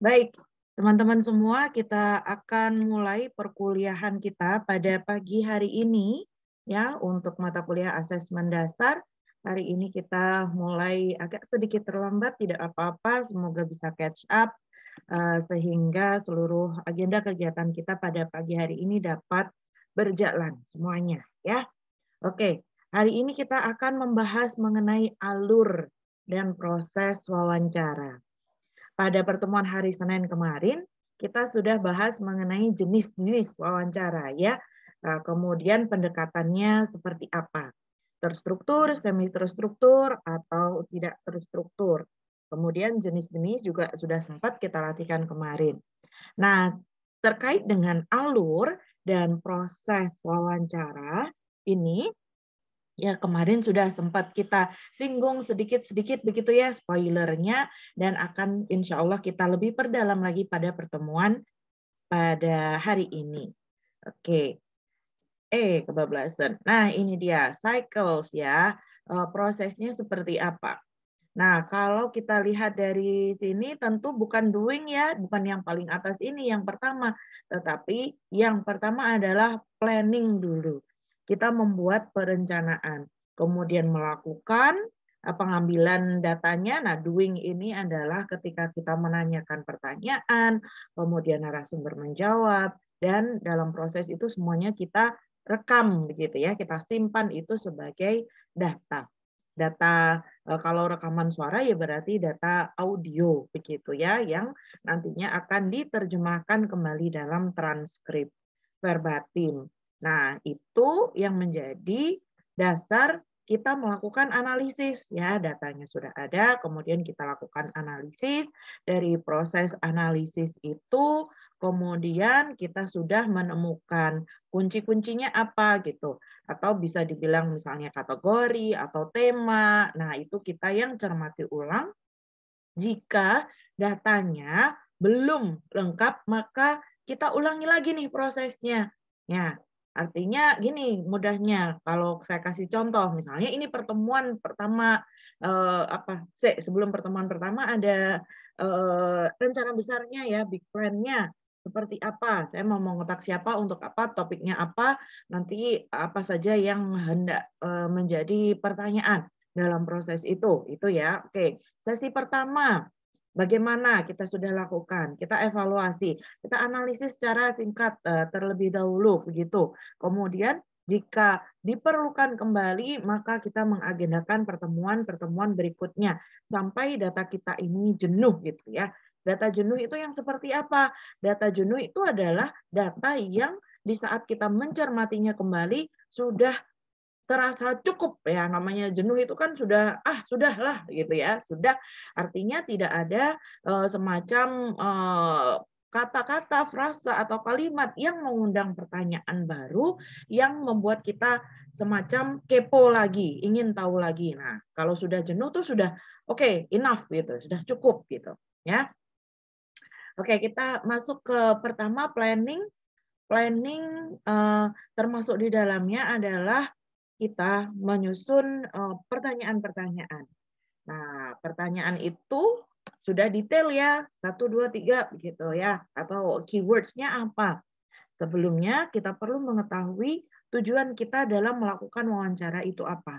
Baik, teman-teman semua, kita akan mulai perkuliahan kita pada pagi hari ini ya untuk mata kuliah asesmen dasar. Hari ini kita mulai agak sedikit terlambat, tidak apa-apa, semoga bisa catch up sehingga seluruh agenda kegiatan kita pada pagi hari ini dapat berjalan semuanya ya. Oke, hari ini kita akan membahas mengenai alur dan proses wawancara. Pada pertemuan hari Senin kemarin, kita sudah bahas mengenai jenis-jenis wawancara ya. Kemudian pendekatannya seperti apa? Terstruktur, semi terstruktur, atau tidak terstruktur. Kemudian jenis-jenis juga sudah sempat kita latihkan kemarin. Nah, terkait dengan alur dan proses wawancara ini, ya, kemarin sudah sempat kita singgung sedikit-sedikit begitu ya spoilernya, dan akan insya Allah kita lebih perdalam lagi pada pertemuan pada hari ini. Oke, kebablasan. Nah, ini dia cycles ya, prosesnya seperti apa. Nah, kalau kita lihat dari sini tentu bukan doing ya, bukan yang paling atas ini yang pertama, tetapi yang pertama adalah planning dulu. Kita membuat perencanaan, kemudian melakukan pengambilan datanya. Nah, doing ini adalah ketika kita menanyakan pertanyaan, kemudian narasumber menjawab, dan dalam proses itu semuanya kita rekam begitu ya, kita simpan itu sebagai data. Data kalau rekaman suara ya berarti data audio begitu ya, yang nantinya akan diterjemahkan kembali dalam transkrip verbatim. Nah, itu yang menjadi dasar kita melakukan analisis ya, datanya sudah ada, kemudian kita lakukan analisis. Dari proses analisis itu kemudian kita sudah menemukan kunci-kuncinya apa gitu, atau bisa dibilang misalnya kategori atau tema. Nah, itu kita yang cermati ulang. Jika datanya belum lengkap, maka kita ulangi lagi nih prosesnya. Ya, artinya gini mudahnya, kalau saya kasih contoh, misalnya ini pertemuan pertama, sebelum pertemuan pertama ada rencana besarnya ya, big plan-nya seperti apa, saya mau mengotak siapa, untuk apa, topiknya apa, nanti apa saja yang hendak menjadi pertanyaan dalam proses itu ya. Oke, sesi pertama, bagaimana kita sudah lakukan, kita evaluasi, kita analisis secara singkat terlebih dahulu begitu. Kemudian jika diperlukan kembali, maka kita mengagendakan pertemuan-pertemuan berikutnya sampai data kita ini jenuh gitu ya. Data jenuh itu yang seperti apa? Data jenuh itu adalah data yang di saat kita mencermatinya kembali sudah terasa cukup ya, namanya jenuh itu kan sudah sudahlah gitu ya, sudah artinya tidak ada semacam kata-kata, frasa atau kalimat yang mengundang pertanyaan baru yang membuat kita semacam kepo lagi, ingin tahu lagi. Nah, kalau sudah jenuh tuh sudah oke, enough gitu, sudah cukup gitu ya. Oke, kita masuk ke pertama planning. Planning termasuk di dalamnya adalah kita menyusun pertanyaan-pertanyaan. Nah, pertanyaan itu sudah detail ya, 1, 2, 3 begitu ya, atau keywords-nya apa. Sebelumnya kita perlu mengetahui tujuan kita dalam melakukan wawancara itu apa.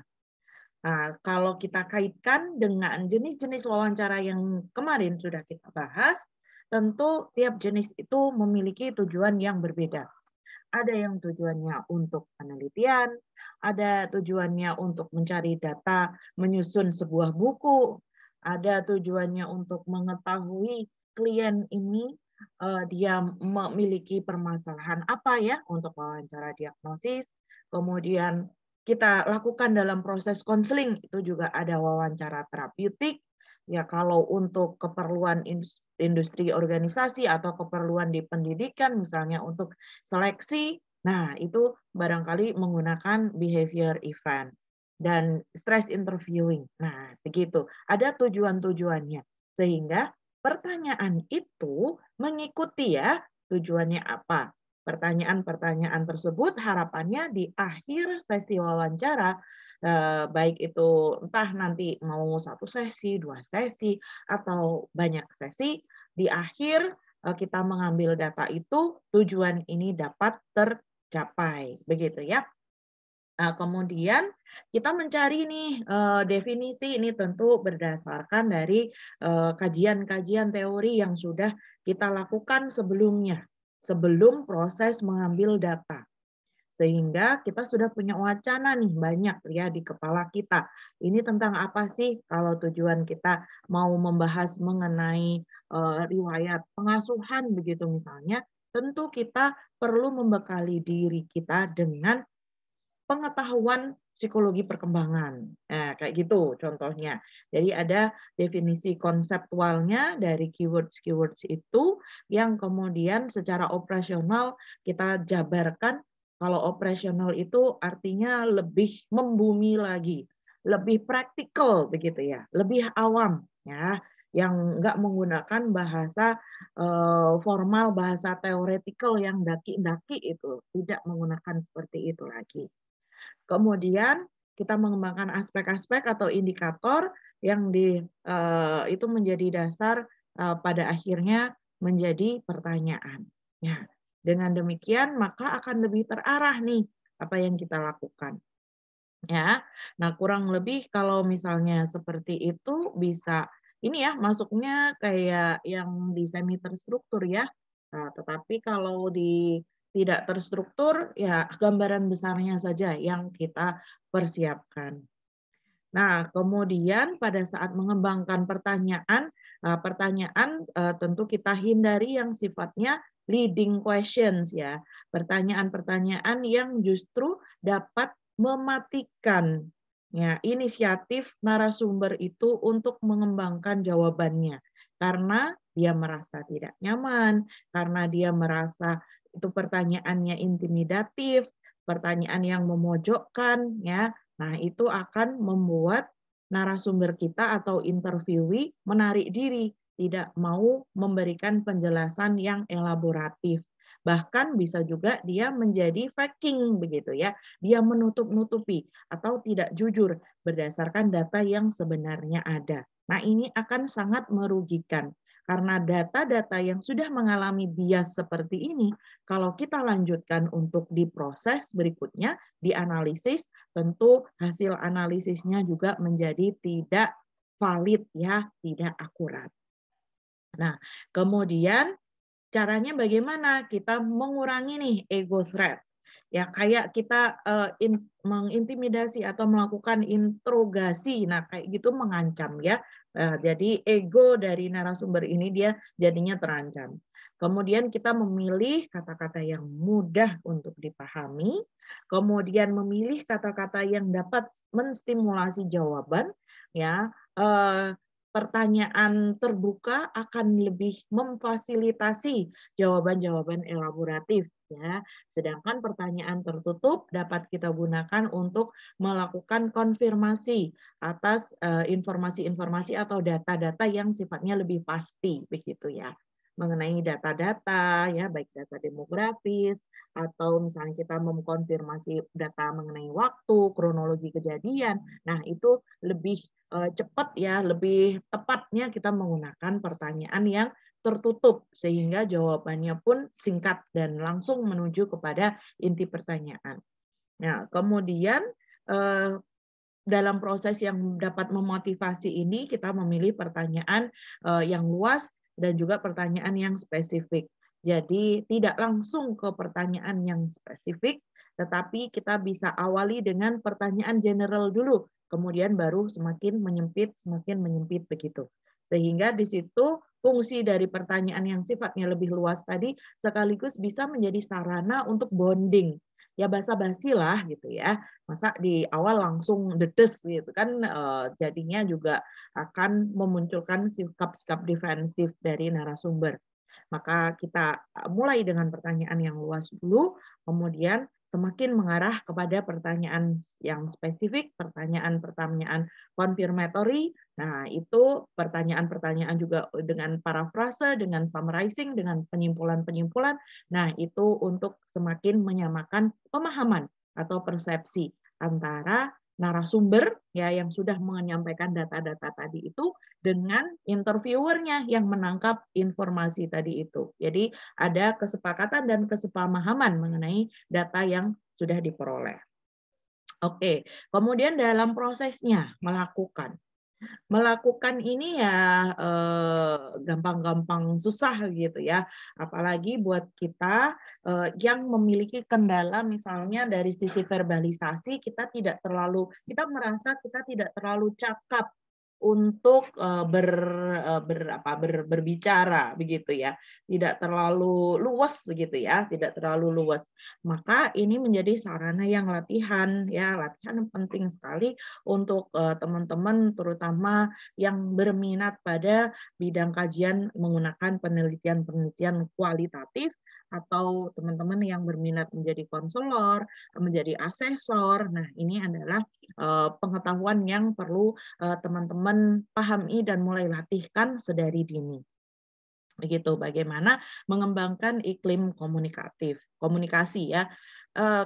Nah, kalau kita kaitkan dengan jenis-jenis wawancara yang kemarin sudah kita bahas, tentu tiap jenis itu memiliki tujuan yang berbeda. Ada yang tujuannya untuk penelitian, ada tujuannya untuk mencari data, menyusun sebuah buku, ada tujuannya untuk mengetahui klien ini dia memiliki permasalahan apa ya untuk wawancara diagnosis. Kemudian kita lakukan dalam proses konseling itu juga ada wawancara terapeutik. Ya, kalau untuk keperluan industri organisasi atau keperluan di pendidikan misalnya untuk seleksi, nah itu barangkali menggunakan behavior event dan stress interviewing. Nah, begitu. Ada tujuan-tujuannya. Sehingga pertanyaan itu mengikuti ya tujuannya apa. Pertanyaan-pertanyaan tersebut harapannya di akhir sesi wawancara, baik itu entah nanti mau 1 sesi, 2 sesi, atau banyak sesi, di akhir kita mengambil data itu tujuan ini dapat tercapai, begitu ya. Nah, kemudian kita mencari nih definisi ini tentu berdasarkan dari kajian-kajian teori yang sudah kita lakukan sebelumnya, sebelum proses mengambil data. Sehingga kita sudah punya wacana nih banyak ya di kepala kita. Ini tentang apa sih kalau tujuan kita mau membahas mengenai riwayat pengasuhan begitu misalnya, tentu kita perlu membekali diri kita dengan pengetahuan psikologi perkembangan. Nah, kayak gitu contohnya. Jadi ada definisi konseptualnya dari keywords-keywords itu yang kemudian secara operasional kita jabarkan. Kalau operasional itu artinya lebih membumi lagi, lebih praktikal begitu ya, lebih awam ya, yang nggak menggunakan bahasa formal, bahasa teoretikal yang daki-daki itu, tidak menggunakan seperti itu lagi. Kemudian kita mengembangkan aspek-aspek atau indikator yang itu menjadi dasar pada akhirnya menjadi pertanyaan. Ya, dengan demikian maka akan lebih terarah nih apa yang kita lakukan. Ya, nah kurang lebih kalau misalnya seperti itu bisa ini ya masuknya kayak yang di semi terstruktur ya. Nah, tetapi kalau di tidak terstruktur ya gambaran besarnya saja yang kita persiapkan. Nah, kemudian pada saat mengembangkan pertanyaan, tentu kita hindari yang sifatnya leading questions ya. Pertanyaan-pertanyaan yang justru dapat mematikan ya inisiatif narasumber itu untuk mengembangkan jawabannya. Karena dia merasa tidak nyaman, karena dia merasa itu pertanyaannya intimidatif, pertanyaan yang memojokkan ya. Nah, itu akan membuat narasumber kita atau interviewee menarik diri, tidak mau memberikan penjelasan yang elaboratif. Bahkan bisa juga dia menjadi faking begitu ya. Dia menutup-nutupi atau tidak jujur berdasarkan data yang sebenarnya ada. Nah, ini akan sangat merugikan karena data-data yang sudah mengalami bias seperti ini, kalau kita lanjutkan untuk diproses berikutnya, dianalisis, tentu hasil analisisnya juga menjadi tidak valid ya, tidak akurat. Nah, kemudian caranya bagaimana kita mengurangi nih ego threat. Ya kayak kita mengintimidasi atau melakukan interogasi. Nah, kayak gitu mengancam ya. Jadi ego dari narasumber ini dia jadinya terancam. Kemudian kita memilih kata-kata yang mudah untuk dipahami, kemudian memilih kata-kata yang dapat menstimulasi jawaban ya. Pertanyaan terbuka akan lebih memfasilitasi jawaban-jawaban elaboratif ya. Sedangkan pertanyaan tertutup dapat kita gunakan untuk melakukan konfirmasi atas informasi-informasi atau data-data yang sifatnya lebih pasti begitu ya. Mengenai data-data ya baik data demografis atau misalnya kita mengkonfirmasi data mengenai waktu, kronologi kejadian. Nah, itu lebih cepat ya, lebih tepatnya kita menggunakan pertanyaan yang tertutup sehingga jawabannya pun singkat dan langsung menuju kepada inti pertanyaan. Nah, kemudian dalam proses yang dapat memotivasi ini kita memilih pertanyaan yang luas dan juga pertanyaan yang spesifik. Jadi tidak langsung ke pertanyaan yang spesifik, tetapi kita bisa awali dengan pertanyaan general dulu, kemudian baru semakin menyempit begitu. Sehingga di situ fungsi dari pertanyaan yang sifatnya lebih luas tadi sekaligus bisa menjadi sarana untuk bonding. Ya basa-basi lah gitu ya. Masa di awal langsung dedes gitu kan jadinya juga akan memunculkan sikap-sikap defensif dari narasumber. Maka kita mulai dengan pertanyaan yang luas dulu, kemudian semakin mengarah kepada pertanyaan yang spesifik, pertanyaan-pertanyaan confirmatory. Nah, itu pertanyaan-pertanyaan juga dengan parafrase, dengan summarizing, dengan penyimpulan-penyimpulan. Nah, itu untuk semakin menyamakan pemahaman atau persepsi antara narasumber ya yang sudah menyampaikan data-data tadi itu dengan interviewernya yang menangkap informasi tadi itu. Jadi ada kesepakatan dan kesepamahaman mengenai data yang sudah diperoleh. Oke, kemudian dalam prosesnya melakukan. Melakukan ini ya gampang-gampang susah gitu ya. Apalagi buat kita yang memiliki kendala misalnya dari sisi verbalisasi kita merasa kita tidak terlalu cakap untuk berbicara begitu ya. Tidak terlalu luas begitu ya, tidak terlalu luas. Maka ini menjadi sarana yang latihan ya, latihan penting sekali untuk teman-teman terutama yang berminat pada bidang kajian menggunakan penelitian-penelitian kualitatif atau teman-teman yang berminat menjadi konselor, menjadi asesor. Nah, ini adalah pengetahuan yang perlu teman-teman pahami dan mulai latihkan sedari dini. Begitu, bagaimana mengembangkan iklim komunikasi ya.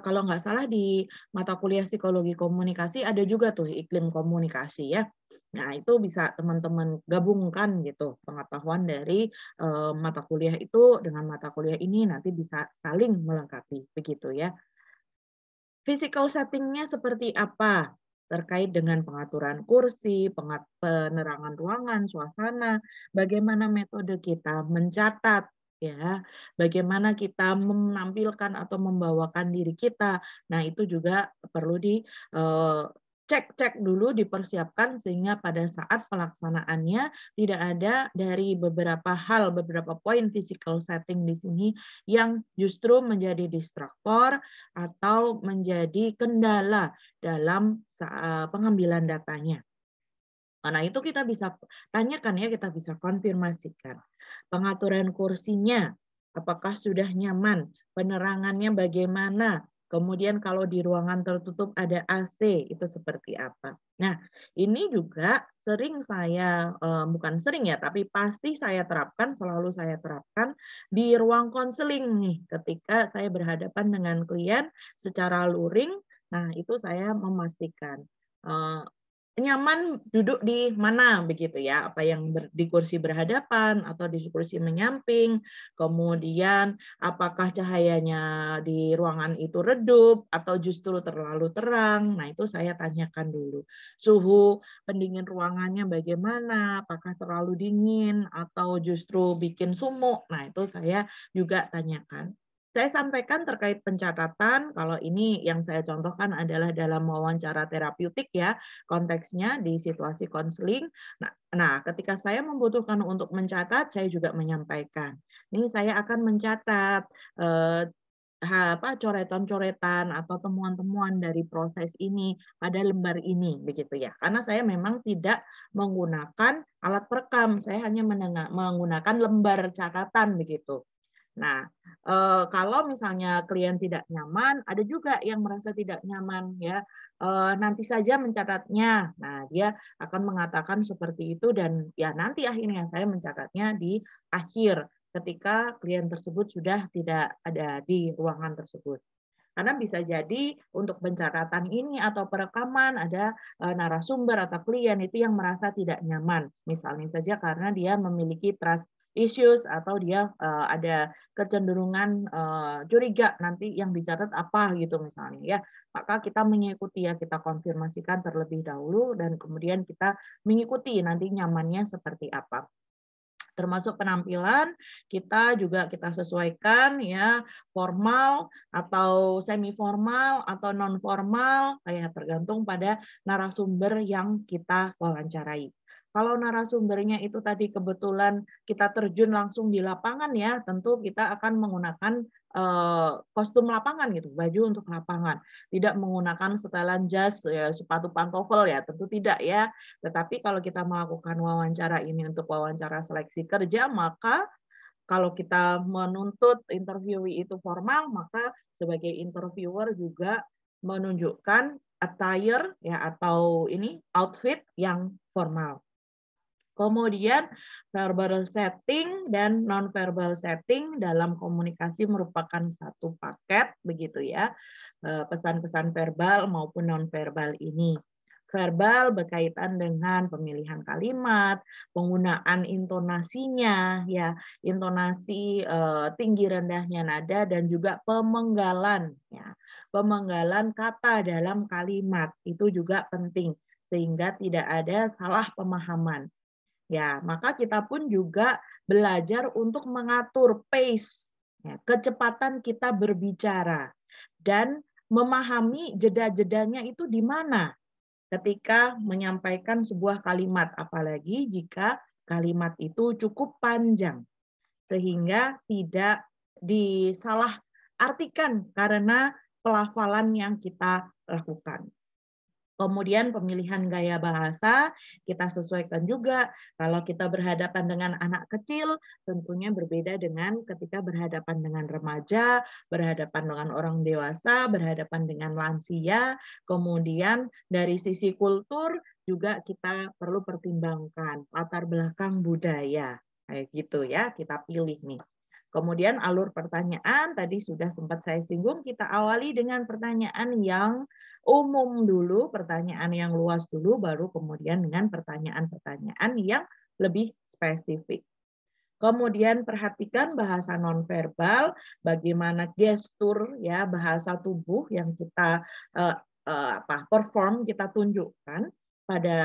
Kalau nggak salah di mata kuliah psikologi komunikasi ada juga tuh iklim komunikasi ya. Nah, itu bisa teman-teman gabungkan gitu pengetahuan dari mata kuliah itu dengan mata kuliah ini nanti bisa saling melengkapi begitu ya. Physical setting-nya seperti apa? Terkait dengan pengaturan kursi, penerangan ruangan, suasana, bagaimana metode kita mencatat, ya, bagaimana kita menampilkan atau membawakan diri kita. Nah, itu juga perlu cek dulu, dipersiapkan sehingga pada saat pelaksanaannya tidak ada dari beberapa hal, beberapa poin physical setting di sini yang justru menjadi distraktor atau menjadi kendala dalam pengambilan datanya. Nah, itu kita bisa tanyakan ya, kita bisa konfirmasikan. Pengaturan kursinya, apakah sudah nyaman? Penerangannya bagaimana? Kemudian kalau di ruangan tertutup ada AC, itu seperti apa? Nah, ini juga sering saya, bukan sering ya, tapi pasti saya terapkan, selalu saya terapkan di ruang konseling nih, ketika saya berhadapan dengan klien secara luring. Nah, itu saya memastikan nyaman duduk di mana begitu ya, apa yang di kursi berhadapan atau di kursi menyamping, kemudian apakah cahayanya di ruangan itu redup atau justru terlalu terang. Nah, itu saya tanyakan dulu. Suhu pendingin ruangannya bagaimana, apakah terlalu dingin atau justru bikin sumuk. Nah, itu saya juga tanyakan. Saya sampaikan terkait pencatatan, kalau ini yang saya contohkan adalah dalam wawancara terapeutik ya, konteksnya di situasi konseling. Nah, ketika saya membutuhkan untuk mencatat, saya juga menyampaikan. Ini saya akan mencatat coretan-coretan atau temuan-temuan dari proses ini pada lembar ini, begitu ya. Karena saya memang tidak menggunakan alat perekam, saya hanya menggunakan lembar catatan begitu. Nah, kalau misalnya klien tidak nyaman, ada juga yang merasa tidak nyaman ya, nanti saja mencatatnya. Nah, dia akan mengatakan seperti itu dan ya nanti akhirnya saya mencatatnya di akhir ketika klien tersebut sudah tidak ada di ruangan tersebut. Karena bisa jadi untuk pencatatan ini atau perekaman ada narasumber atau klien itu yang merasa tidak nyaman. Misalnya saja karena dia memiliki trust issues atau dia ada kecenderungan curiga nanti yang dicatat apa gitu misalnya ya. Maka kita mengikuti ya, kita konfirmasikan terlebih dahulu dan kemudian kita mengikuti nanti nyamannya seperti apa. Termasuk penampilan kita sesuaikan ya, formal atau semi formal atau non formal ya, tergantung pada narasumber yang kita wawancarai. Kalau narasumbernya itu tadi kebetulan kita terjun langsung di lapangan ya, tentu kita akan menggunakan kostum lapangan gitu, baju untuk lapangan. Tidak menggunakan setelan jas, ya, sepatu pantofel ya, tentu tidak ya. Tetapi kalau kita melakukan wawancara ini untuk wawancara seleksi kerja, maka kalau kita menuntut interviewee itu formal, maka sebagai interviewer juga menunjukkan attire ya atau ini outfit yang formal. Kemudian verbal setting dan non verbal setting dalam komunikasi merupakan satu paket begitu ya. pesan-pesan verbal maupun nonverbal ini. Verbal berkaitan dengan pemilihan kalimat, penggunaan intonasinya, ya, intonasi tinggi rendahnya nada dan juga pemenggalan, ya, pemenggalan kata dalam kalimat itu juga penting sehingga tidak ada salah pemahaman. Ya, maka kita pun juga belajar untuk mengatur pace, ya, kecepatan kita berbicara dan memahami jeda-jedanya itu di mana ketika menyampaikan sebuah kalimat, apalagi jika kalimat itu cukup panjang, sehingga tidak disalah artikan karena pelafalan yang kita lakukan. Kemudian pemilihan gaya bahasa kita sesuaikan juga. Kalau kita berhadapan dengan anak kecil, tentunya berbeda dengan ketika berhadapan dengan remaja, berhadapan dengan orang dewasa, berhadapan dengan lansia. Kemudian dari sisi kultur juga kita perlu pertimbangkan latar belakang budaya. Kayak gitu ya, kita pilih nih. Kemudian alur pertanyaan tadi sudah sempat saya singgung, kita awali dengan pertanyaan yang umum dulu, pertanyaan yang luas dulu, baru kemudian dengan pertanyaan-pertanyaan yang lebih spesifik. Kemudian perhatikan bahasa nonverbal, bagaimana gestur, ya, bahasa tubuh yang kita perform, kita tunjukkan pada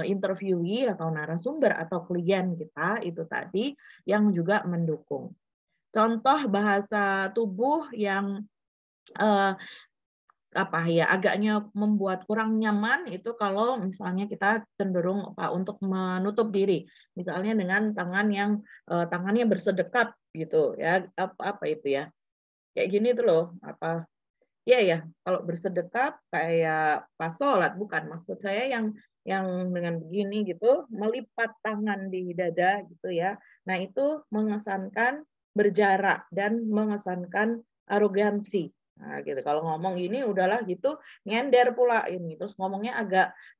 interviewee atau narasumber atau klien kita itu tadi yang juga mendukung. Contoh bahasa tubuh yang agaknya membuat kurang nyaman itu kalau misalnya kita cenderung untuk menutup diri, misalnya dengan tangan yang tangannya bersedekap gitu ya, apa itu ya, kayak gini tuh loh, ya kalau bersedekap kayak pas sholat, bukan, maksud saya yang dengan begini gitu, melipat tangan di dada gitu ya. Nah itu mengesankan berjarak dan mengesankan arogansi. Nah, gitu. Kalau ngomong gini udahlah gitu, nyender pula ini. Terus ngomongnya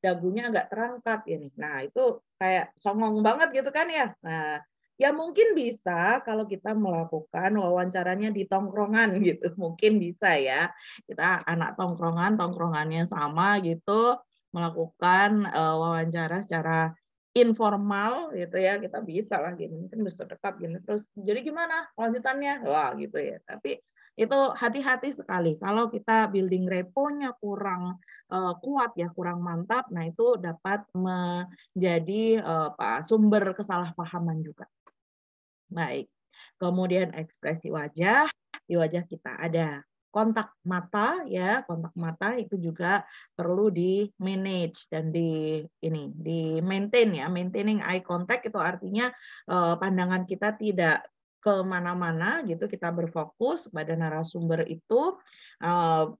dagunya agak terangkat ini. Nah, itu kayak songong banget gitu kan ya. Nah, ya mungkin bisa kalau kita melakukan wawancaranya di tongkrongan gitu. Mungkin bisa ya. Kita anak tongkrongan, tongkrongannya sama gitu, melakukan wawancara secara informal gitu ya, kita bisa lah gini, mungkin bersedekap gini, terus jadi gimana lanjutannya? Wah gitu ya. Tapi itu hati-hati sekali kalau kita building reponya kurang kuat ya, kurang mantap, nah itu dapat menjadi sumber kesalahpahaman juga. Baik. Kemudian ekspresi wajah, di wajah kita ada kontak mata ya, kontak mata itu juga perlu di manage dan di maintain ya. Maintaining eye contact itu artinya pandangan kita tidak kemana-mana gitu, kita berfokus pada narasumber itu.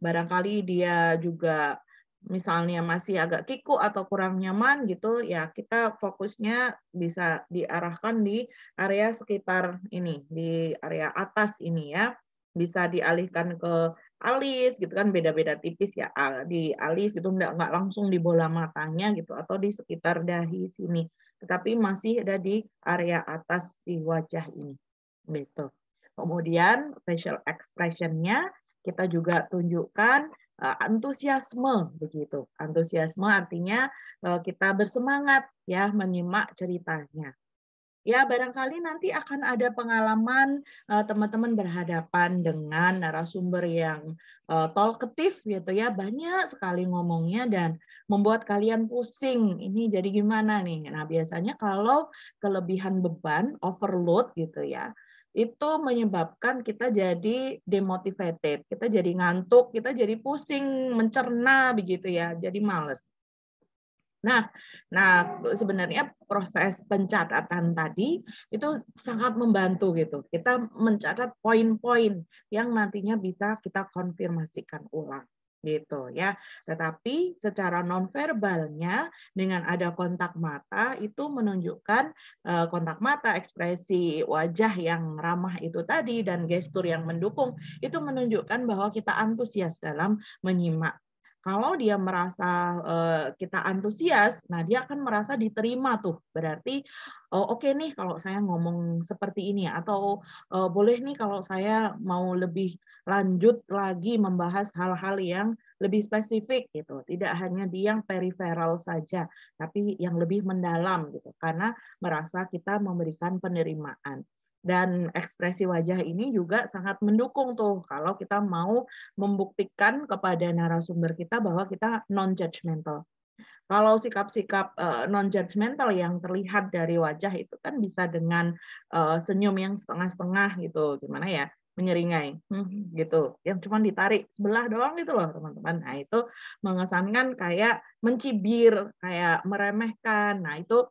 Barangkali dia juga misalnya masih agak kiku atau kurang nyaman gitu ya, kita fokusnya bisa diarahkan di area sekitar ini, di area atas ini ya, bisa dialihkan ke alis gitu kan, beda-beda tipis ya, di alis gitu, nggak langsung di bola matanya gitu atau di sekitar dahi sini, tetapi masih ada di area atas di wajah ini gitu. Kemudian facial expression-nya kita juga tunjukkan antusiasme begitu. Antusiasme artinya kita bersemangat ya menyimak ceritanya. Ya, barangkali nanti akan ada pengalaman teman-teman berhadapan dengan narasumber yang talkative gitu ya, banyak sekali ngomongnya dan membuat kalian pusing. Ini jadi gimana nih? Nah, biasanya kalau kelebihan beban, overload gitu ya, itu menyebabkan kita jadi demotivated, kita jadi ngantuk, kita jadi pusing mencerna begitu ya, jadi males. Nah, sebenarnya proses pencatatan tadi itu sangat membantu gitu. Kita mencatat poin-poin yang nantinya bisa kita konfirmasikan ulang gitu ya. Tetapi secara nonverbalnya dengan ada kontak mata itu menunjukkan kontak mata, ekspresi wajah yang ramah itu tadi dan gestur yang mendukung itu menunjukkan bahwa kita antusias dalam menyimak. Kalau dia merasa kita antusias, nah dia akan merasa diterima tuh. Berarti, oh, oke nih kalau saya ngomong seperti ini, atau boleh nih kalau saya mau lebih lanjut lagi membahas hal-hal yang lebih spesifik gitu. Tidak hanya di yang periferal saja, tapi yang lebih mendalam gitu. Karena merasa kita memberikan penerimaan. Dan ekspresi wajah ini juga sangat mendukung tuh kalau kita mau membuktikan kepada narasumber kita bahwa kita non-judgmental. Kalau sikap-sikap non-judgmental yang terlihat dari wajah itu kan bisa dengan senyum yang setengah-setengah gitu, gimana ya, menyeringai, gitu, yang cuma ditarik sebelah doang gitu loh teman-teman. Nah itu mengesankan kayak mencibir, kayak meremehkan. Nah itu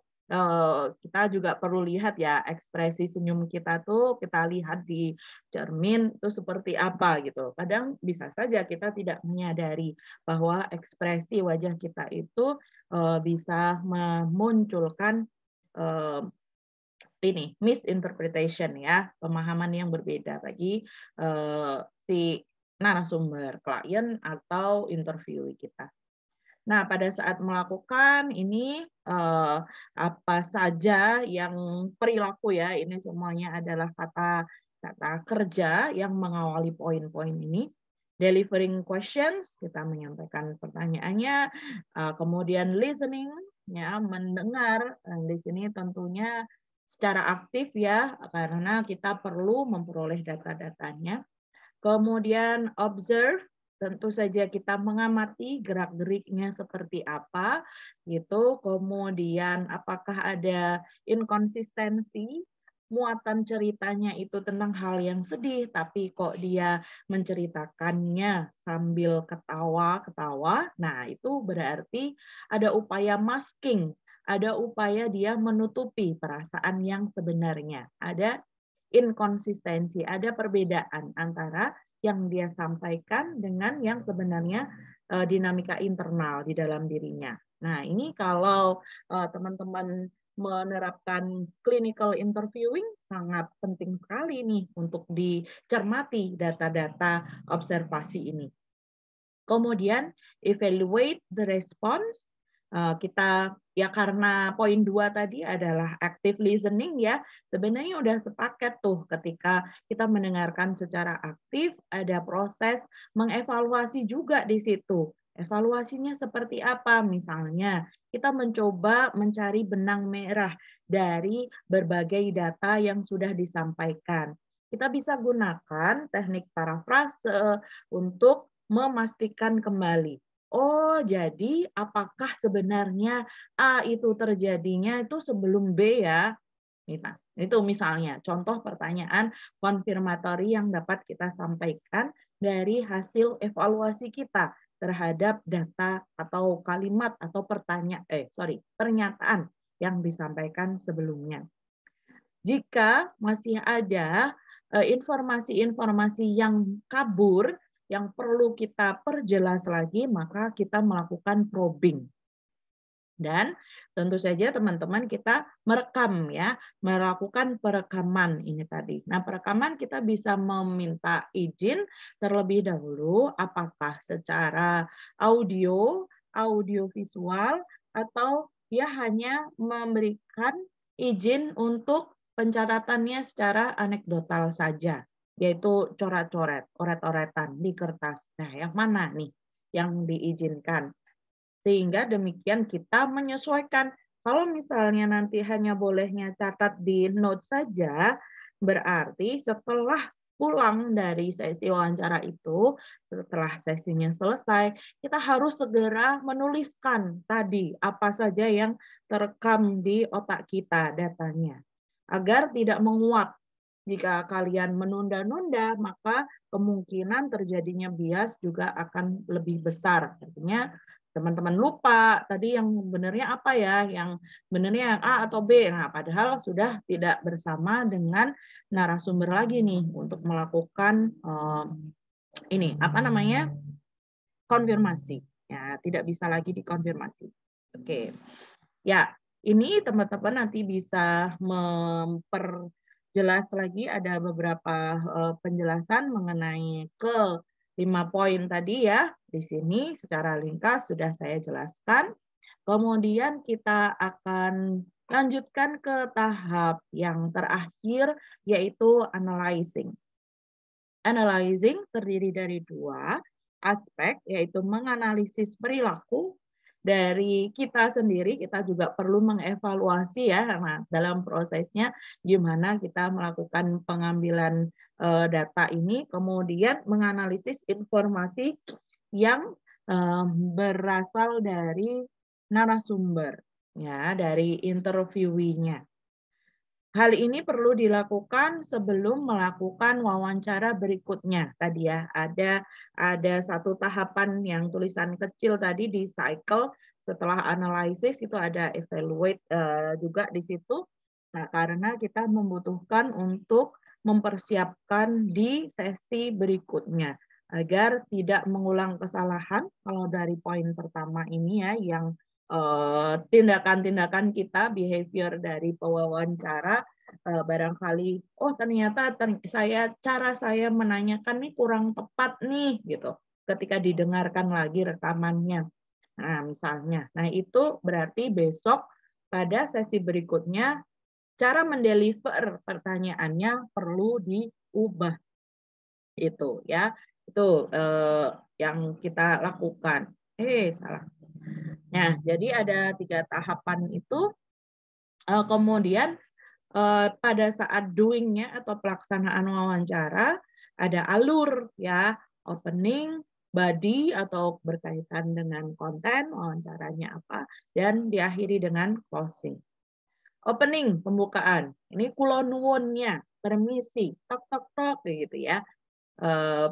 kita juga perlu lihat ya ekspresi senyum kita tuh kita lihat di cermin itu seperti apa gitu. Kadang bisa saja kita tidak menyadari bahwa ekspresi wajah kita itu bisa memunculkan ini misinterpretation ya, pemahaman yang berbeda bagi si narasumber, klien atau interviewee kita. Nah, pada saat melakukan ini apa saja yang perilaku ya, ini semuanya adalah kata kerja yang mengawali poin-poin ini. Delivering questions, kita menyampaikan pertanyaannya, kemudian listening, ya mendengar. Di sini tentunya secara aktif ya, karena kita perlu memperoleh data-datanya. Kemudian observe, tentu saja kita mengamati gerak-geriknya seperti apa, gitu. Kemudian apakah ada inkonsistensi, muatan ceritanya itu tentang hal yang sedih, tapi kok dia menceritakannya sambil ketawa-ketawa. Nah, itu berarti ada upaya masking, ada upaya dia menutupi perasaan yang sebenarnya. Ada inkonsistensi, ada perbedaan antara yang dia sampaikan dengan yang sebenarnya dinamika internal di dalam dirinya. Nah, ini kalau teman-teman menerapkan clinical interviewing sangat penting sekali nih untuk dicermati data-data observasi ini. Kemudian evaluate the response. Kita ya karena poin 2 tadi adalah active listening ya, sebenarnya udah sepaket tuh ketika kita mendengarkan secara aktif, ada proses mengevaluasi juga di situ. Evaluasinya seperti apa? Misalnya, kita mencoba mencari benang merah dari berbagai data yang sudah disampaikan. Kita bisa gunakan teknik parafrase untuk memastikan kembali. Oh, jadi apakah sebenarnya A itu terjadinya itu sebelum B ya? Nah, itu misalnya contoh pertanyaan konfirmatori yang dapat kita sampaikan dari hasil evaluasi kita terhadap data atau kalimat atau pernyataan yang disampaikan sebelumnya. Jika masih ada informasi-informasi yang kabur, yang perlu kita perjelas lagi, maka kita melakukan probing. Dan tentu saja teman-teman kita merekam ya, melakukan perekaman ini tadi. Nah, perekaman kita bisa meminta izin terlebih dahulu apakah secara audio, audiovisual, atau dia hanya memberikan izin untuk pencatatannya secara anekdotal saja, yaitu coret-coret, oret-oretan di kertas. Nah, yang mana nih yang diizinkan? Sehingga demikian kita menyesuaikan. Kalau misalnya nanti hanya bolehnya catat di note saja, berarti setelah pulang dari sesi wawancara itu, setelah sesinya selesai, kita harus segera menuliskan tadi apa saja yang terekam di otak kita datanya. Agar tidak menguap. Jika kalian menunda-nunda, maka kemungkinan terjadinya bias juga akan lebih besar. Artinya teman-teman lupa tadi yang benernya apa ya, yang benernya yang A atau B. Nah, padahal sudah tidak bersama dengan narasumber lagi nih untuk melakukan ini apa namanya konfirmasi. Ya, tidak bisa lagi dikonfirmasi. Oke. Ya, ini teman-teman nanti bisa memperjelas lagi ada beberapa penjelasan mengenai ke 5 poin tadi ya, Di sini secara ringkas sudah saya jelaskan. Kemudian kita akan lanjutkan ke tahap yang terakhir, yaitu analyzing. Analyzing terdiri dari dua aspek, yaitu menganalisis perilaku dari kita sendiri. Kita juga perlu mengevaluasi ya, nah, dalam prosesnya gimana kita melakukan pengambilan data ini, kemudian menganalisis informasi yang berasal dari narasumber, ya, dari interviewinya. Hal ini perlu dilakukan sebelum melakukan wawancara berikutnya. Tadi ya, ada satu tahapan yang tulisan kecil tadi di cycle. Setelah analisis itu ada evaluate juga di situ. Nah, karena kita membutuhkan untuk mempersiapkan di sesi berikutnya agar tidak mengulang kesalahan. Kalau dari poin pertama ini ya, yang tindakan-tindakan kita, behavior dari pewawancara, barangkali ternyata cara saya menanyakan nih kurang tepat nih gitu ketika didengarkan lagi rekamannya. Nah, misalnya. Nah, itu berarti besok pada sesi berikutnya cara mendeliver pertanyaannya perlu diubah. Itu ya. Itu yang kita lakukan. Salah. Nah, jadi ada 3 tahapan itu, kemudian pada saat doing-nya atau pelaksanaan wawancara, ada alur ya, opening, body atau berkaitan dengan konten, wawancaranya apa, dan diakhiri dengan closing. Opening, pembukaan. Ini kula nuwunnya, permisi, tok tok tok gitu ya.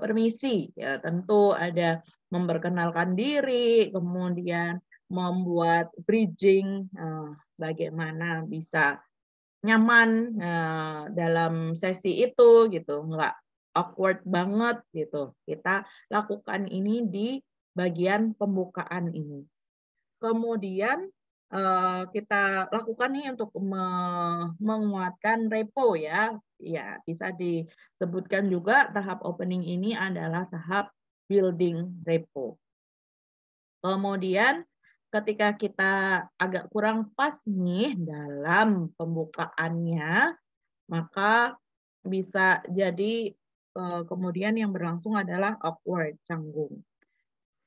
Permisi, ya tentu ada memperkenalkan diri, kemudian membuat bridging, bagaimana bisa nyaman dalam sesi itu gitu, nggak awkward banget gitu. Kita lakukan ini di bagian pembukaan ini. Kemudian kita lakukan nih untuk menguatkan repo ya. Ya, bisa disebutkan juga tahap opening ini adalah tahap building repo. Kemudian ketika kita agak kurang pas nih dalam pembukaannya, maka bisa jadi kemudian yang berlangsung adalah awkward, canggung.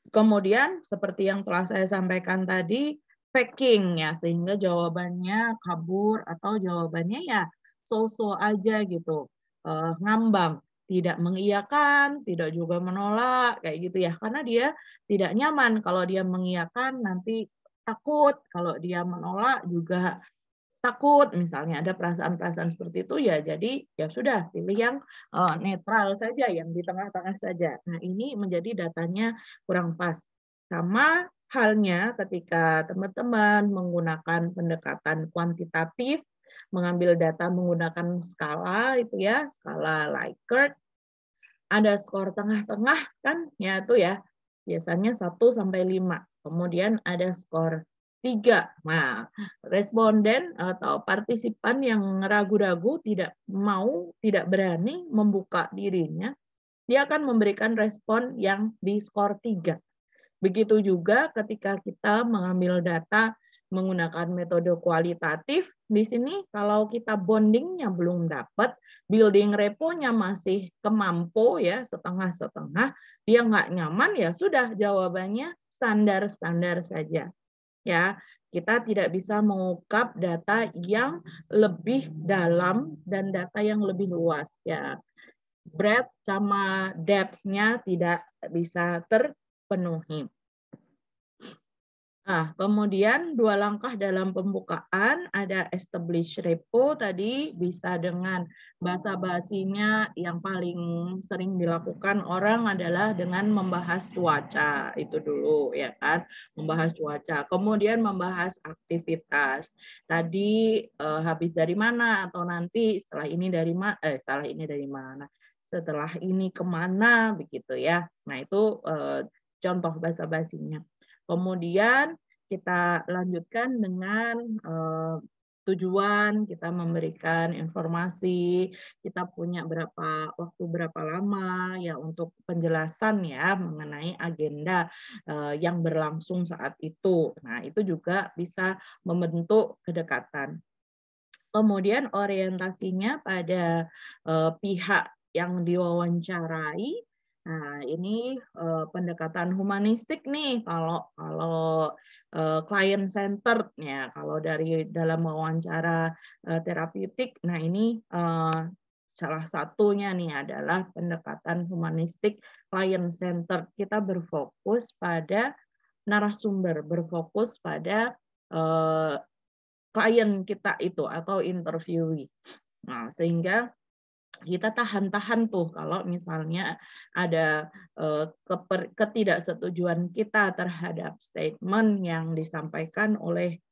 Kemudian seperti yang telah saya sampaikan tadi, faking ya, sehingga jawabannya kabur atau jawabannya ya so-so aja gitu, ngambang, tidak mengiyakan, tidak juga menolak, kayak gitu ya. Karena dia tidak nyaman kalau dia mengiyakan nanti takut, kalau dia menolak juga takut, misalnya ada perasaan-perasaan seperti itu ya, jadi ya sudah pilih yang netral saja, yang di tengah-tengah saja. Nah, ini menjadi datanya kurang pas. Sama halnya ketika teman-teman menggunakan pendekatan kuantitatif, mengambil data menggunakan skala itu ya, skala Likert, ada skor tengah-tengah kan, ya itu ya, biasanya 1 sampai 5. Kemudian ada skor 3. Nah, responden atau partisipan yang ragu-ragu, tidak mau, tidak berani membuka dirinya, dia akan memberikan respon yang di skor 3. Begitu juga ketika kita mengambil data menggunakan metode kualitatif, di sini kalau kita bondingnya belum dapat, building reponya masih kemampu ya, setengah-setengah, dia nggak nyaman, ya sudah jawabannya standar-standar saja. Ya, kita tidak bisa mengungkap data yang lebih dalam dan data yang lebih luas ya. Breadth sama depth-nya tidak bisa terpenuhi. Nah, kemudian 2 langkah dalam pembukaan, ada establish repo tadi, bisa dengan basa-basinya yang paling sering dilakukan orang adalah dengan membahas cuaca, itu dulu ya kan, membahas cuaca. Kemudian membahas aktivitas. Tadi habis dari mana, atau nanti setelah ini dari mana, setelah ini kemana, begitu ya. Nah, itu contoh basa-basinya. Kemudian kita lanjutkan dengan tujuan, kita memberikan informasi, kita punya waktu berapa lama ya untuk penjelasan ya mengenai agenda yang berlangsung saat itu. Nah, itu juga bisa membentuk kedekatan. Kemudian orientasinya pada pihak yang diwawancarai. Nah, ini pendekatan humanistik nih kalau kalau client centered ya. Kalau dari dalam wawancara terapeutik, nah ini salah satunya nih adalah pendekatan humanistik client centered. Kita berfokus pada narasumber, berfokus pada eh, klien kita itu atau interviewee. Nah, sehingga kita tahan-tahan tuh kalau misalnya ada ketidaksetujuan kita terhadap statement yang disampaikan oleh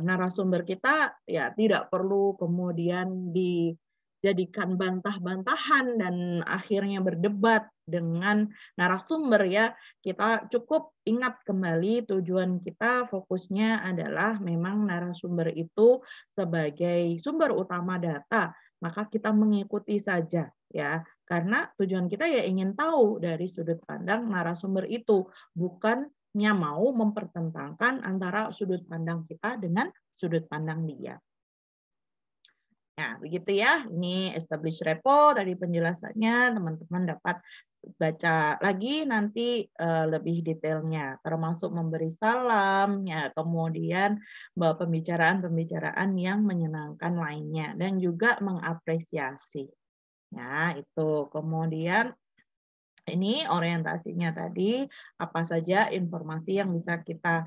narasumber kita, ya tidak perlu kemudian dijadikan bantah-bantahan dan akhirnya berdebat dengan narasumber ya. Kita cukup ingat kembali tujuan kita, fokusnya adalah memang narasumber itu sebagai sumber utama data, maka kita mengikuti saja ya, karena tujuan kita ya ingin tahu dari sudut pandang narasumber itu, bukannya mau mempertentangkan antara sudut pandang kita dengan sudut pandang dia. Nah, begitu ya. Ini establish repo tadi penjelasannya, teman-teman dapat baca lagi nanti lebih detailnya, termasuk memberi salam, ya, kemudian pembicaraan-pembicaraan yang menyenangkan lainnya, dan juga mengapresiasi. Ya, itu. Kemudian ini orientasinya tadi, apa saja informasi yang bisa kita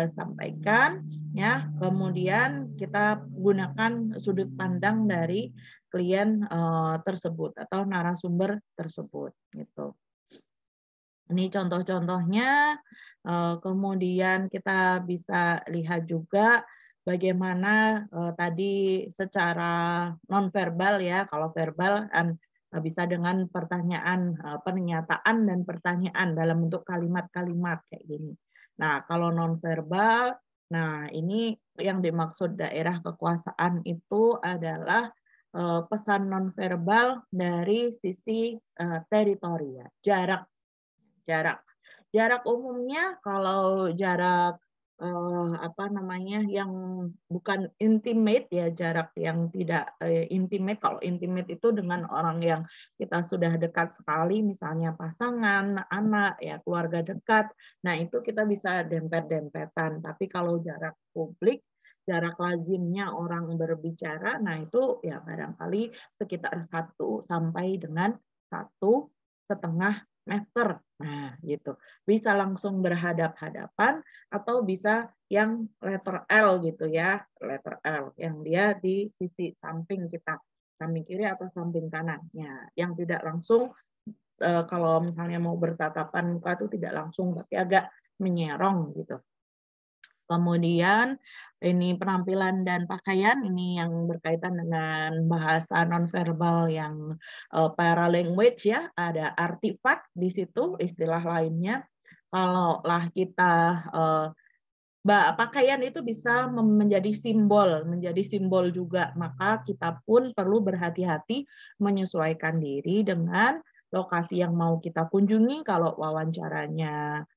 sampaikan, ya. Kemudian kita gunakan sudut pandang dari klien tersebut atau narasumber tersebut, gitu. Ini contoh-contohnya. Kemudian kita bisa lihat juga bagaimana tadi secara nonverbal ya. Kalau verbal kan bisa dengan pertanyaan, pernyataan dan pertanyaan dalam bentuk kalimat-kalimat kayak gini. Nah, kalau nonverbal, nah ini yang dimaksud daerah kekuasaan itu adalah pesan nonverbal dari sisi teritori ya, jarak. Jarak umumnya kalau jarak apa namanya yang bukan intimate ya, jarak yang tidak intimate. Kalau intimate itu dengan orang yang kita sudah dekat sekali, misalnya pasangan, anak ya, keluarga dekat. Nah, itu kita bisa dempet-dempetan. Tapi kalau jarak publik, jarak lazimnya orang berbicara, nah itu ya barangkali sekitar 1 sampai dengan 1,5 meter. Nah, gitu. Bisa langsung berhadap-hadapan atau bisa yang letter L gitu ya, letter L yang dia di sisi samping kita, samping kiri atau samping kanan. Ya, yang tidak langsung kalau misalnya mau bertatapan muka itu tidak langsung tapi agak menyerong gitu. Kemudian ini penampilan dan pakaian, ini yang berkaitan dengan bahasa nonverbal yang paralanguage ya, ada artifak di situ istilah lainnya. Kalaulah kita pakaian itu bisa menjadi simbol juga, maka kita pun perlu berhati-hati menyesuaikan diri dengan lokasi yang mau kita kunjungi. Kalau wawancaranya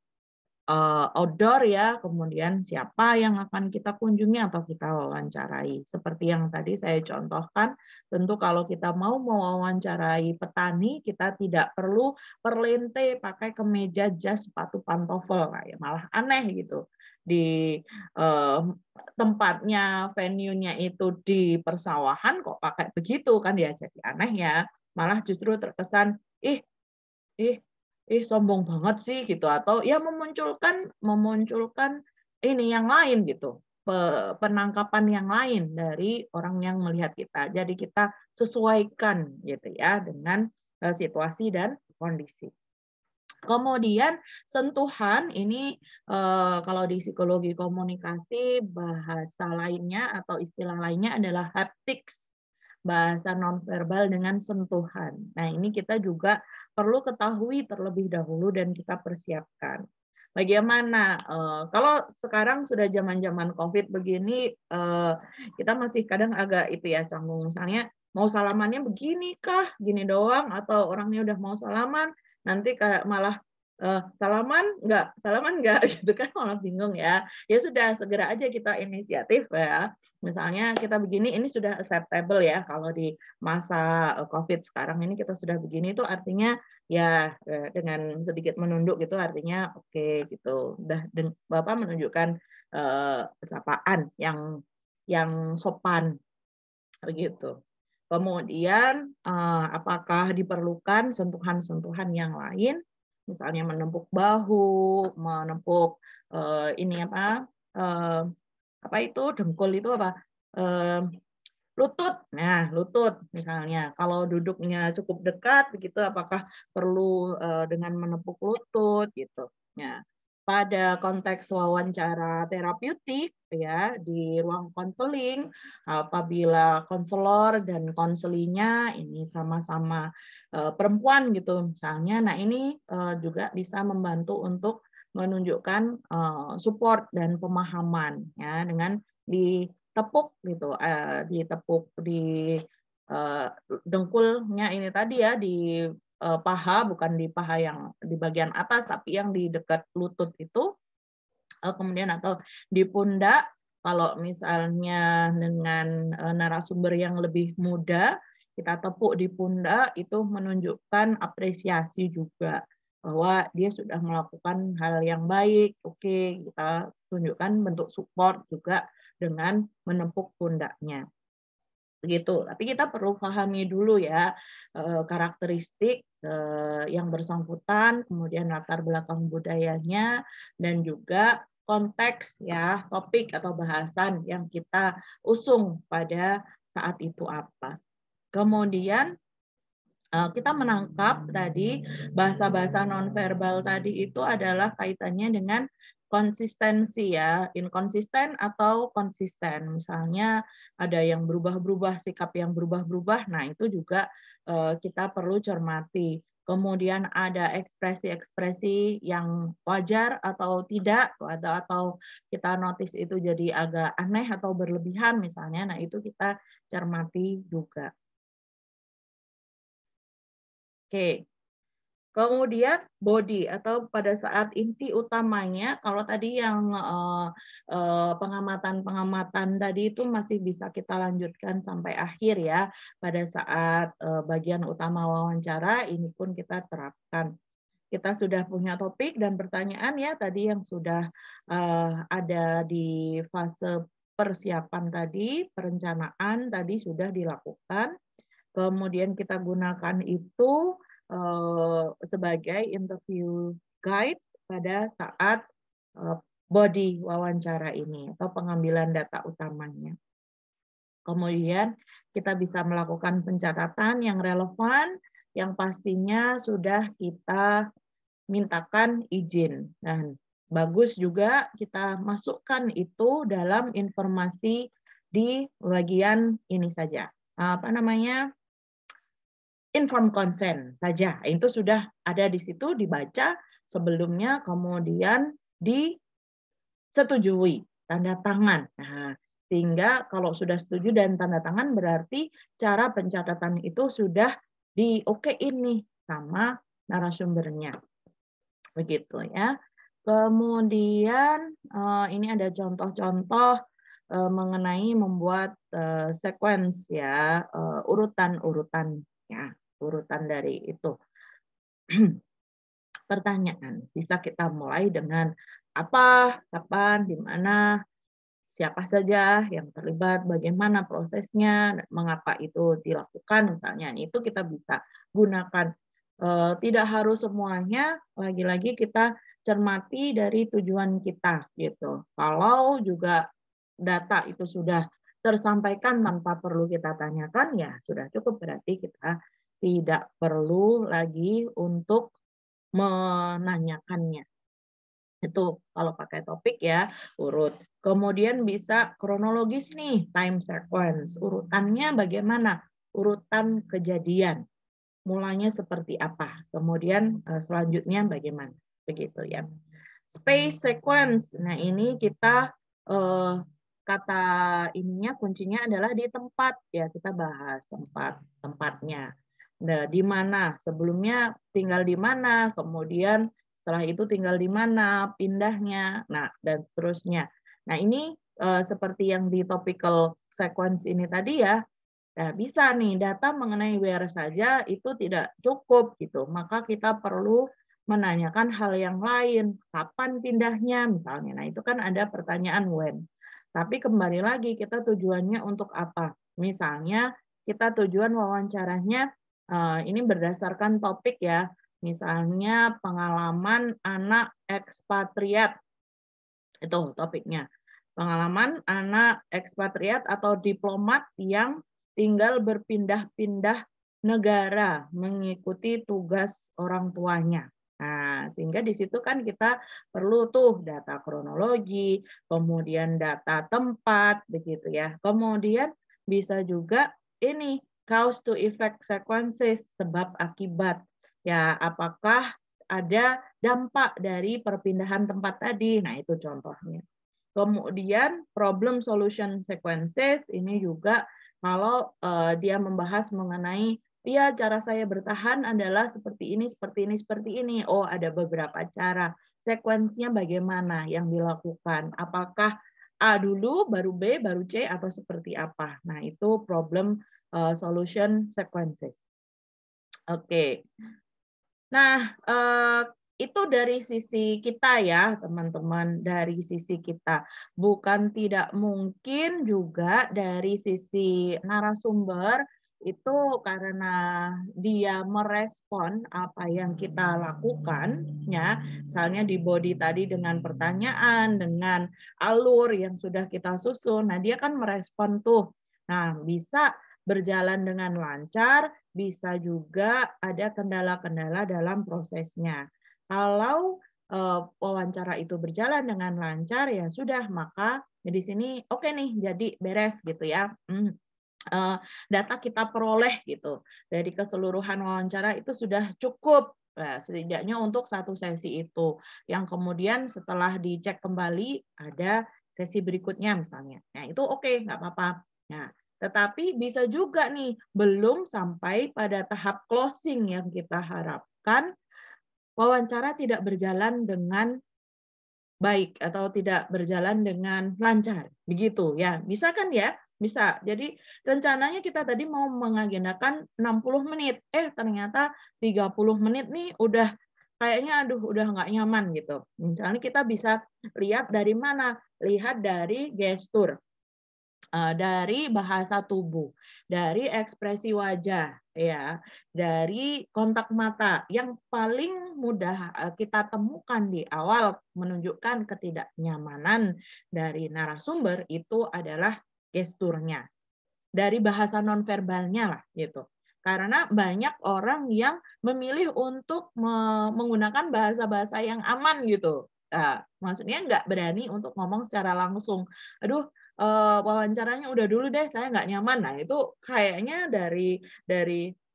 outdoor ya, kemudian siapa yang akan kita kunjungi atau kita wawancarai. Seperti yang tadi saya contohkan, tentu kalau kita mau mewawancarai petani, kita tidak perlu perlente pakai kemeja, jas, sepatu pantofel, ya malah aneh gitu. Di tempatnya, venue-nya itu di persawahan kok pakai begitu kan ya, jadi aneh ya. Malah justru terkesan ih sombong banget sih gitu, atau ya memunculkan ini yang lain gitu, penangkapan yang lain dari orang yang melihat kita. Jadi kita sesuaikan gitu ya dengan situasi dan kondisi. Kemudian sentuhan ini kalau di psikologi komunikasi bahasa lainnya atau istilah lainnya adalah haptics, bahasa nonverbal dengan sentuhan. Nah, ini kita juga perlu ketahui terlebih dahulu dan kita persiapkan. bagaimana kalau sekarang sudah zaman-zaman COVID begini, kita masih kadang agak itu ya canggung, misalnya mau salamannya begini kah, gini doang, atau orangnya udah mau salaman, nanti kayak malah salaman nggak, gitu kan malah bingung ya. Ya sudah, segera aja kita inisiatif ya. Misalnya kita begini, ini sudah acceptable ya kalau di masa COVID sekarang ini kita sudah begini itu artinya ya dengan sedikit menunduk gitu artinya oke gitu. Udah Bapak menunjukkan sapaan yang sopan begitu. Kemudian apakah diperlukan sentuhan-sentuhan yang lain, misalnya menepuk bahu, menepuk ini apa itu dengkul itu apa? Eh, Lutut. Nah, lutut misalnya. Kalau duduknya cukup dekat begitu apakah perlu dengan menepuk lutut gitu. Nah, pada konteks wawancara terapeutik ya di ruang konseling apabila konselor dan konselinya ini sama-sama perempuan gitu misalnya. Nah, ini juga bisa membantu untuk menunjukkan support dan pemahaman ya dengan ditepuk gitu, ditepuk di dengkulnya ini tadi ya di paha, bukan di paha yang di bagian atas tapi yang di dekat lutut itu, kemudian atau di pundak kalau misalnya dengan narasumber yang lebih muda kita tepuk di pundak itu menunjukkan apresiasi juga bahwa dia sudah melakukan hal yang baik. Oke, kita tunjukkan bentuk support juga dengan menepuk pundaknya. Begitu. Tapi kita perlu pahami dulu ya karakteristik yang bersangkutan, kemudian latar belakang budayanya dan juga konteks ya, topik atau bahasan yang kita usung pada saat itu apa. Kemudian kita menangkap tadi bahasa-bahasa nonverbal tadi itu adalah kaitannya dengan konsistensi ya, inkonsisten atau konsisten. Misalnya ada yang berubah-berubah, sikap yang berubah-berubah, nah itu juga kita perlu cermati. Kemudian ada ekspresi-ekspresi yang wajar atau tidak, atau kita notice itu jadi agak aneh atau berlebihan misalnya, nah itu kita cermati juga. Oke. Kemudian body atau pada saat inti utamanya, kalau tadi yang pengamatan-pengamatan tadi itu masih bisa kita lanjutkan sampai akhir ya. Pada saat bagian utama wawancara, ini pun kita terapkan. Kita sudah punya topik dan pertanyaan ya tadi yang sudah ada di fase persiapan tadi, perencanaan tadi sudah dilakukan. Kemudian kita gunakan itu sebagai interview guide pada saat body wawancara ini atau pengambilan data utamanya. Kemudian kita bisa melakukan pencatatan yang relevan, yang pastinya sudah kita mintakan izin. Dan bagus juga kita masukkan itu dalam informasi di bagian ini saja. Apa namanya? Informed consent saja. Itu sudah ada di situ, dibaca sebelumnya, kemudian disetujui, tanda tangan. Nah, sehingga kalau sudah setuju dan tanda tangan berarti cara pencatatan itu sudah di-okein nih sama narasumbernya. Begitu ya. Kemudian ini ada contoh-contoh mengenai membuat sequence ya, urutan-urutan ya, urutan dari itu. Pertanyaan bisa kita mulai dengan apa, kapan, di mana, siapa saja yang terlibat, bagaimana prosesnya, mengapa itu dilakukan misalnya. Itu kita bisa gunakan. Tidak harus semuanya, lagi-lagi kita cermati dari tujuan kita gitu. Kalau juga data itu sudah tersampaikan tanpa perlu kita tanyakan, ya sudah cukup, berarti kita tidak perlu lagi untuk menanyakannya. Itu kalau pakai topik ya, urut. Kemudian bisa kronologis nih, time sequence. Urutannya bagaimana? Urutan kejadian. Mulanya seperti apa? Kemudian selanjutnya bagaimana? Begitu ya. Space sequence. Nah, ini kita kata ininya kuncinya adalah di tempat ya, kita bahas tempatnya. Nah, di mana? Sebelumnya tinggal di mana, kemudian setelah itu tinggal di mana, pindahnya, nah dan seterusnya. Nah, ini seperti yang di topical sequence ini tadi ya. Nah, bisa nih data mengenai where saja itu tidak cukup gitu. Maka kita perlu menanyakan hal yang lain. Kapan pindahnya misalnya. Nah, itu kan ada pertanyaan when. Tapi kembali lagi kita tujuannya untuk apa? Misalnya kita tujuan wawancaranya ini berdasarkan topik ya. Misalnya pengalaman anak ekspatriat. Itu topiknya. Pengalaman anak ekspatriat atau diplomat yang tinggal berpindah-pindah negara mengikuti tugas orang tuanya. Nah, sehingga di situ kan kita perlu tuh data kronologi, kemudian data tempat, begitu ya. Kemudian bisa juga ini cause to effect sequences, sebab akibat. Ya, apakah ada dampak dari perpindahan tempat tadi? Nah, itu contohnya. Kemudian problem solution sequences ini juga kalau dia membahas mengenai ya cara saya bertahan adalah seperti ini, seperti ini, seperti ini. Oh, ada beberapa cara. Sekuensinya bagaimana yang dilakukan? Apakah A dulu, baru B, baru C, atau seperti apa? Nah, itu problem solution sequences. Oke. Nah, itu dari sisi kita ya, teman-teman, dari sisi kita. Bukan tidak mungkin juga dari sisi narasumber itu karena dia merespon apa yang kita lakukan, ya, misalnya di body tadi dengan pertanyaan, dengan alur yang sudah kita susun, nah dia kan merespon tuh. Nah, bisa berjalan dengan lancar, bisa juga ada kendala-kendala dalam prosesnya. Kalau wawancara itu berjalan dengan lancar ya sudah, maka di sini oke nih, jadi beres gitu ya. Data kita peroleh gitu dari keseluruhan wawancara itu sudah cukup. Nah, setidaknya untuk satu sesi itu. Yang kemudian setelah dicek kembali ada sesi berikutnya misalnya. Nah, itu oke, nggak apa-apa. Nah, tetapi bisa juga nih, belum sampai pada tahap closing yang kita harapkan, wawancara tidak berjalan dengan baik atau tidak berjalan dengan lancar. Begitu ya. Bisa kan ya? Bisa. Jadi rencananya kita tadi mau mengagendakan 60 menit. Ternyata 30 menit nih udah kayaknya aduh udah nggak nyaman gitu. Misalnya kita bisa lihat dari mana? Lihat dari gestur, dari bahasa tubuh, dari ekspresi wajah, ya, dari kontak mata. Yang paling mudah kita temukan di awal menunjukkan ketidaknyamanan dari narasumber itu adalah gesturnya. Dari bahasa nonverbalnya lah gitu. Karena banyak orang yang memilih untuk menggunakan bahasa-bahasa yang aman gitu. Nah, maksudnya nggak berani untuk ngomong secara langsung. Aduh, wawancaranya udah dulu deh, saya nggak nyaman. Nah, itu kayaknya dari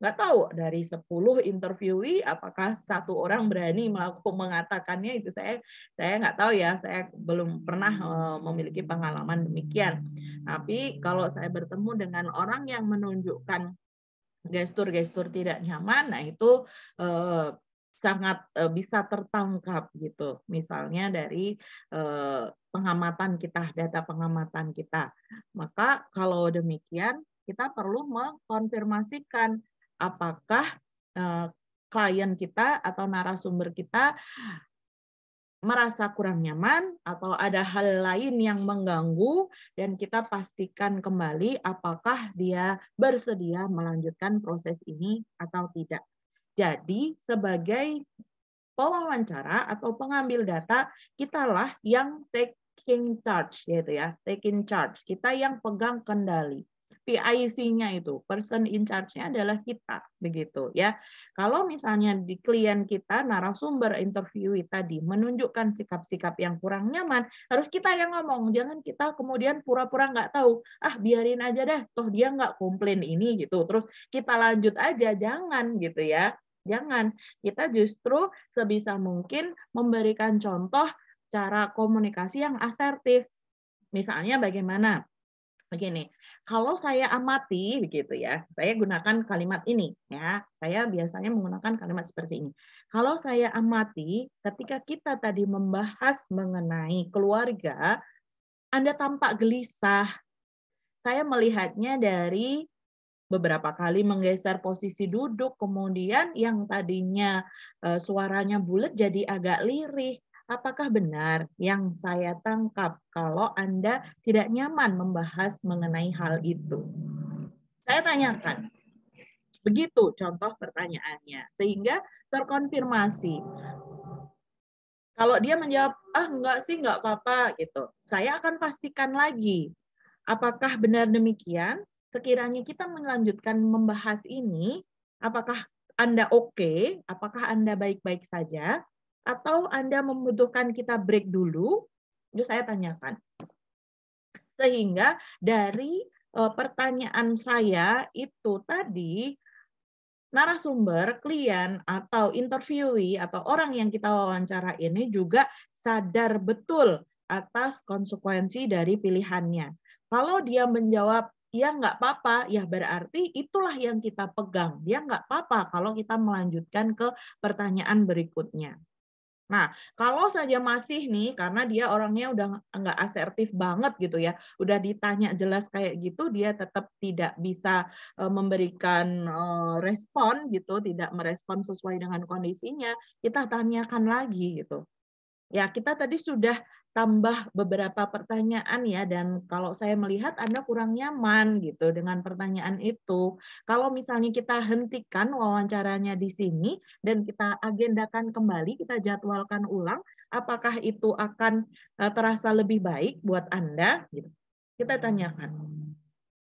nggak tahu dari 10 interviewee apakah satu orang berani mengatakannya, itu saya nggak tahu ya, saya belum pernah memiliki pengalaman demikian. Tapi kalau saya bertemu dengan orang yang menunjukkan gestur-gestur tidak nyaman, nah itu sangat bisa tertangkap gitu. Misalnya dari pengamatan kita, data pengamatan kita. Maka kalau demikian kita perlu mengkonfirmasikan apakah klien kita atau narasumber kita merasa kurang nyaman atau ada hal lain yang mengganggu, dan kita pastikan kembali apakah dia bersedia melanjutkan proses ini atau tidak. Jadi sebagai pewawancara atau pengambil data, kitalah yang taking charge gitu ya, taking charge. Kita yang pegang kendali. PIC-nya itu, person in charge-nya adalah kita, begitu ya. Kalau misalnya di klien kita, narasumber interview tadi menunjukkan sikap-sikap yang kurang nyaman, harus kita yang ngomong, jangan kita kemudian pura-pura nggak tahu. Biarin aja deh, toh dia nggak komplain ini gitu. Terus kita lanjut aja, jangan gitu ya. Jangan. Kita justru sebisa mungkin memberikan contoh cara komunikasi yang asertif. Misalnya bagaimana? Begini, kalau saya amati begitu ya, saya gunakan kalimat ini ya. Saya biasanya menggunakan kalimat seperti ini. Kalau saya amati ketika kita tadi membahas mengenai keluarga, Anda tampak gelisah. Saya melihatnya dari beberapa kali menggeser posisi duduk, kemudian yang tadinya suaranya bulat jadi agak lirih. Apakah benar yang saya tangkap kalau Anda tidak nyaman membahas mengenai hal itu? Saya tanyakan. Begitu contoh pertanyaannya. Sehingga terkonfirmasi. Kalau dia menjawab, ah enggak sih, enggak apa-apa gitu. Saya akan pastikan lagi. Apakah benar demikian? Sekiranya kita melanjutkan membahas ini, apakah Anda oke? Apakah Anda baik-baik saja? Atau Anda membutuhkan kita break dulu? Itu saya tanyakan. Sehingga dari pertanyaan saya itu tadi, narasumber, klien, atau interviewee, atau orang yang kita wawancara ini juga sadar betul atas konsekuensi dari pilihannya. Kalau dia menjawab, ya nggak apa-apa, ya berarti itulah yang kita pegang. Dia nggak apa-apa kalau kita melanjutkan ke pertanyaan berikutnya. Nah, kalau saja masih nih, karena dia orangnya udah nggak asertif banget gitu ya, udah ditanya jelas kayak gitu, dia tetap tidak bisa memberikan respon gitu, tidak merespon sesuai dengan kondisinya, kita tanyakan lagi gitu. Ya, kita tadi sudah tambah beberapa pertanyaan ya, dan kalau saya melihat Anda kurang nyaman gitu dengan pertanyaan itu. Kalau misalnya kita hentikan wawancaranya di sini dan kita agendakan kembali, kita jadwalkan ulang, apakah itu akan terasa lebih baik buat Anda? Gitu. Kita tanyakan.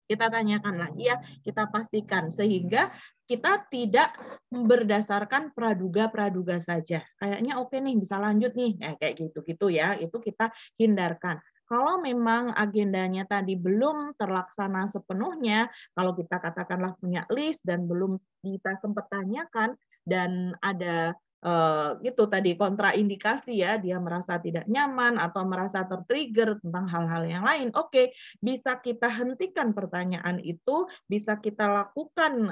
Kita tanyakan lagi ya, kita pastikan sehingga kita tidak berdasarkan praduga-praduga saja. Kayaknya oke nih, bisa lanjut nih, kayak gitu-gitu ya, itu kita hindarkan. Kalau memang agendanya tadi belum terlaksana sepenuhnya, kalau kita katakanlah punya list dan belum kita sempat tanyakan dan ada gitu tadi kontraindikasi ya, dia merasa tidak nyaman atau merasa tertrigger tentang hal-hal yang lain. Oke, bisa kita hentikan pertanyaan itu, bisa kita lakukan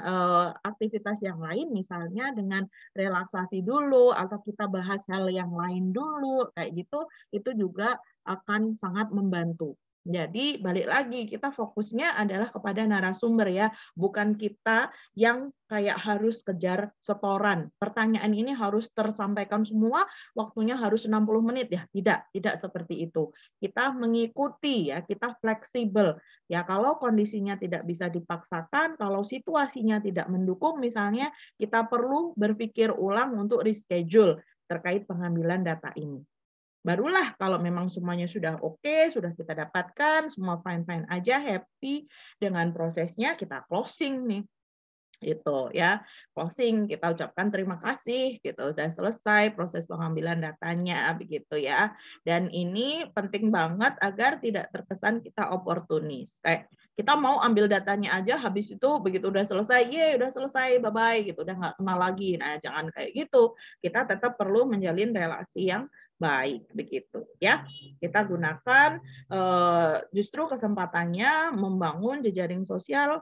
aktivitas yang lain, misalnya dengan relaksasi dulu, atau kita bahas hal yang lain dulu, kayak gitu, itu juga akan sangat membantu. Jadi balik lagi, kita fokusnya adalah kepada narasumber ya, bukan kita yang kayak harus kejar setoran. Pertanyaan ini harus tersampaikan semua, waktunya harus 60 menit ya. Tidak seperti itu. Kita mengikuti ya, kita fleksibel. Ya, kalau kondisinya tidak bisa dipaksakan, kalau situasinya tidak mendukung misalnya, kita perlu berpikir ulang untuk reschedule terkait pengambilan data ini. Barulah kalau memang semuanya sudah oke, sudah kita dapatkan, semua fine-fine aja, happy dengan prosesnya, kita closing nih. Itu ya, closing, kita ucapkan terima kasih gitu, udah selesai proses pengambilan datanya begitu ya. Dan ini penting banget agar tidak terkesan kita oportunis. Kayak kita mau ambil datanya aja, habis itu begitu udah selesai, ye udah selesai, bye-bye gitu, udah nggak kenal lagi. Nah, jangan kayak gitu. Kita tetap perlu menjalin relasi yang baik begitu ya. Kita gunakan justru kesempatannya membangun jejaring sosial,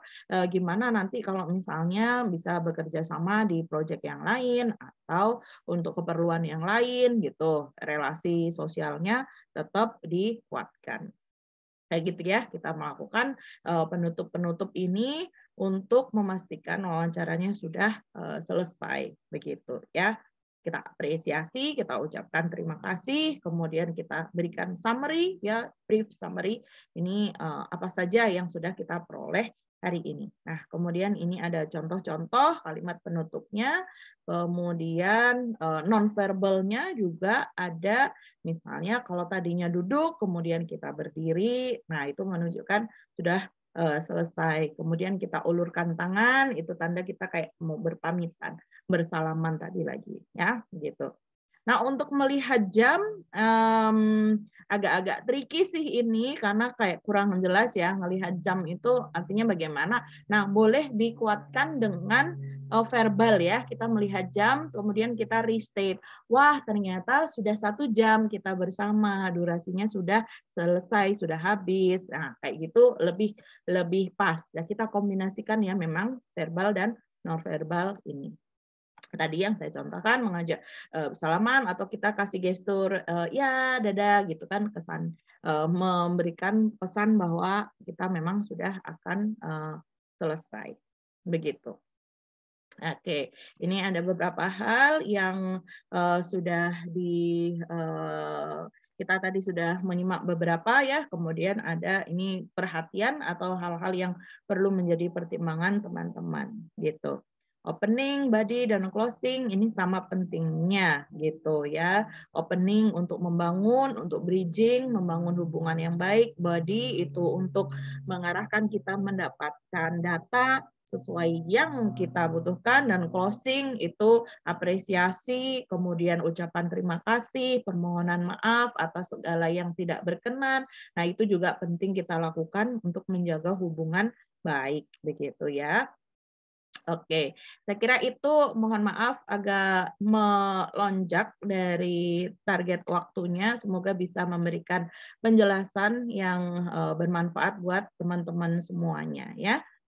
gimana nanti kalau misalnya bisa bekerja sama di proyek yang lain atau untuk keperluan yang lain gitu, relasi sosialnya tetap dikuatkan. Kayak gitu ya, kita melakukan penutup-penutup ini untuk memastikan wawancaranya sudah selesai begitu ya. Kita apresiasi, kita ucapkan terima kasih, kemudian kita berikan summary ya, brief summary. Ini apa saja yang sudah kita peroleh hari ini. Nah, kemudian ini ada contoh-contoh kalimat penutupnya, kemudian non-verbalnya juga ada, misalnya kalau tadinya duduk, kemudian kita berdiri, nah itu menunjukkan sudah selesai. Kemudian kita ulurkan tangan, itu tanda kita kayak mau berpamitan, bersalaman tadi lagi, ya, gitu. Nah, untuk melihat jam agak-agak tricky sih ini karena kayak kurang jelas ya, melihat jam itu artinya bagaimana. Nah, boleh dikuatkan dengan verbal ya, kita melihat jam, kemudian kita restate. Wah, ternyata sudah 1 jam kita bersama, durasinya sudah selesai, sudah habis. Nah, kayak gitu lebih lebih pas. Ya, kita kombinasikan ya memang verbal dan nonverbal ini. Tadi yang saya contohkan mengajak salaman atau kita kasih gestur ya dadah gitu kan, kesan memberikan pesan bahwa kita memang sudah akan selesai begitu. Oke, ini ada beberapa hal yang sudah kita tadi sudah menyimak beberapa ya, kemudian ada ini perhatian atau hal-hal yang perlu menjadi pertimbangan teman-teman gitu. Opening, body, dan closing ini sama pentingnya gitu ya. Opening untuk membangun, untuk bridging, membangun hubungan yang baik. Body itu untuk mengarahkan kita mendapatkan data sesuai yang kita butuhkan, dan closing itu apresiasi, kemudian ucapan terima kasih, permohonan maaf atas segala yang tidak berkenan. Nah, itu juga penting kita lakukan untuk menjaga hubungan baik begitu ya. Oke, saya kira itu, mohon maaf agak melonjak dari target waktunya. Semoga bisa memberikan penjelasan yang bermanfaat buat teman-teman semuanya ya.